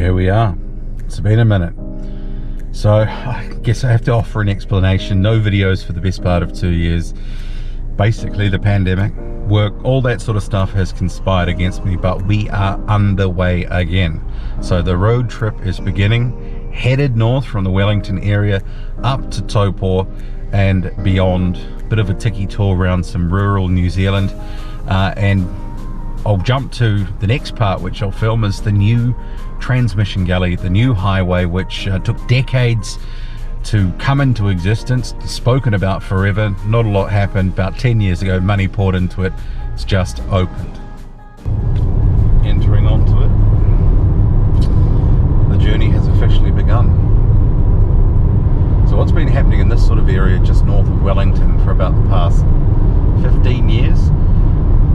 Here we are. It's been a minute. So I guess I have to offer an explanation. No videos for the best part of 2 years. Basically the pandemic, work, all that sort of stuff has conspired against me, but we are underway again. So the road trip is beginning, headed north from the Wellington area up to Taupo and beyond. Bit of a tiki tour around some rural New Zealand, and I'll jump to the next part, which I'll film, is the new Transmission Gully, the new highway, which took decades to come into existence, spoken about forever. Not a lot happened. About 10 years ago, money poured into it. It's just opened. Entering onto it. The journey has officially begun. So what's been happening in this sort of area just north of Wellington for about the past 15 years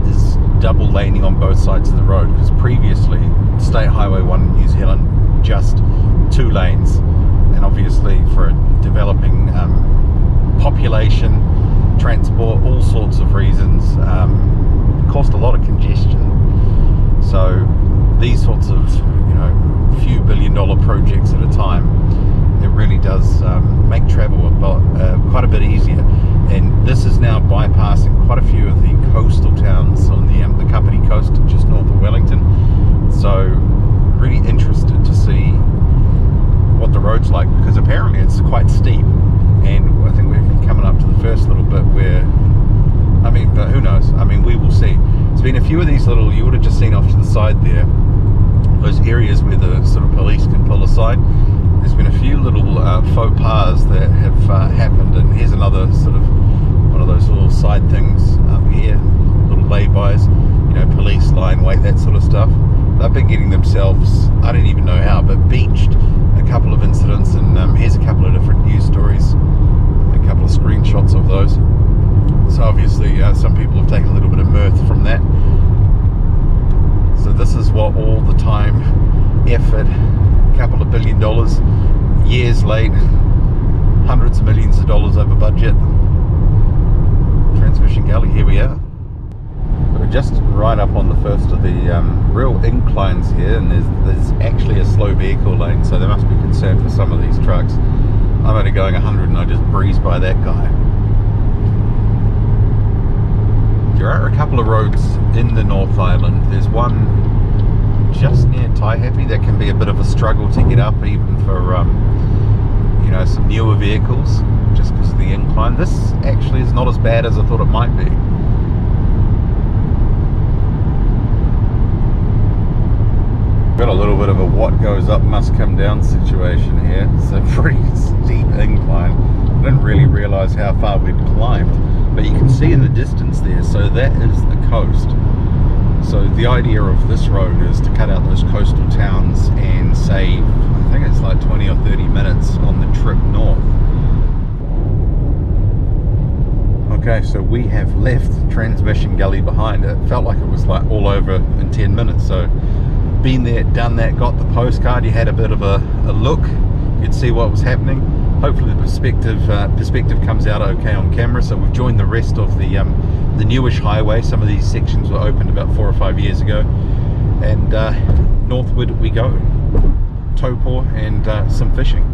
is double laning on both sides of the road, because previously State Highway 1 in New Zealand, just 2 lanes, and obviously for a developing population, transport, all sorts of reasons, caused a lot of congestion. So these sorts of, you know, few billion-dollar projects at a time, it really does make travel quite a bit easier. And this is now bypassing quite a few of the coastal towns on the Kapiti coast just north of Wellington. So really interested to see what the road's like, because apparently it's quite steep, and I think we're coming up to the first little bit where, I mean, but who knows, I mean, we will see. There's been a few of these little, you would have just seen off to the side there, those areas where the sort of police can pull aside. There's been a few little faux pas that have happened, and here's another sort of one of those little side things up here, little lay-bys, you know, police line wait, that sort of stuff. They've been getting themselves, I don't even know how, but beached a couple of incidents, and here's a couple of different news stories, a couple of screenshots of those. So obviously some people have taken a little bit of mirth from that. So this is what all the time, effort, a couple of $1 billion, years late, hundreds of millions of dollars over budget. Transmission Gully, here we are. We're just right up on the first of the real inclines here, and there's actually a slow vehicle lane, so there must be concern for some of these trucks. I'm only going 100 and I just breezed by that guy. There are a couple of roads in the North Island. There's one just near Taihape that can be a bit of a struggle to get up, even for you know, some newer vehicles, just because of the incline. This actually is not as bad as I thought it might be. Got a little bit of a what goes up must come down situation here. It's a pretty steep incline. I didn't really realize how far we'd climbed, but you can see in the distance there, so that is the coast. So the idea of this road is to cut out those coastal towns and save, I think it's like 20 or 30 minutes on the trip north. Okay, so we have left Transmission Gully behind. It felt like it was like all over in 10 minutes. So been there, done that, got the postcard, you had a bit of a look, you'd see what was happening. Hopefully the perspective comes out okay on camera. So we've joined the rest of the newish highway. Some of these sections were opened about 4 or 5 years ago, and northward we go. Taupo and some fishing.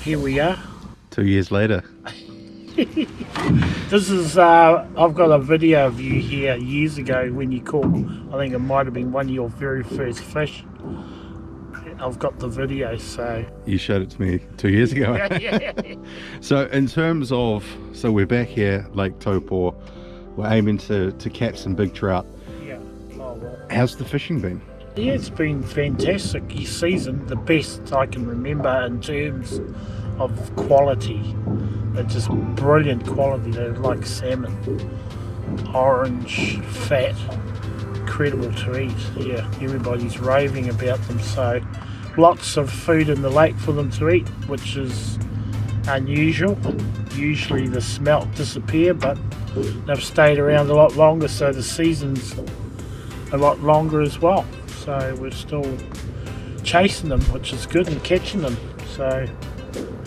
Here we are. 2 years later. This is, I've got a video of you here years ago when you caught, I think it might have been one of your very first fish. I've got the video, so. You showed it to me 2 years ago. Yeah. So in terms of, so we're back here, Lake Taupo. We're aiming to catch some big trout. Yeah. Oh, well. How's the fishing been? Yeah, it's been fantastic. This season, the best I can remember in terms of quality. They're just brilliant quality. They're like salmon, orange, fat, incredible to eat. Yeah, everybody's raving about them. So lots of food in the lake for them to eat, which is unusual. Usually the smelt disappear, but they've stayed around a lot longer, so the season's a lot longer as well. So we're still chasing them, which is good, and catching them. So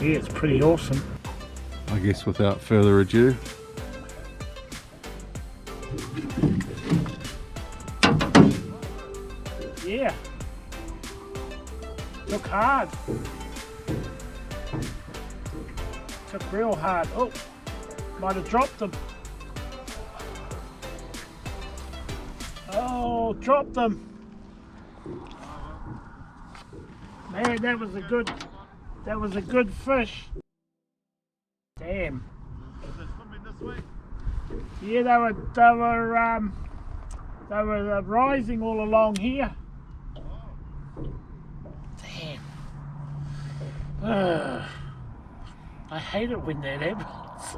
yeah, it's pretty awesome. I guess without further ado, yeah, took hard. Took real hard. Oh, might have dropped them. Oh, dropped them. Man, that was a good fish. Damn. Yeah, they were rising all along here. Damn. I hate it when that happens.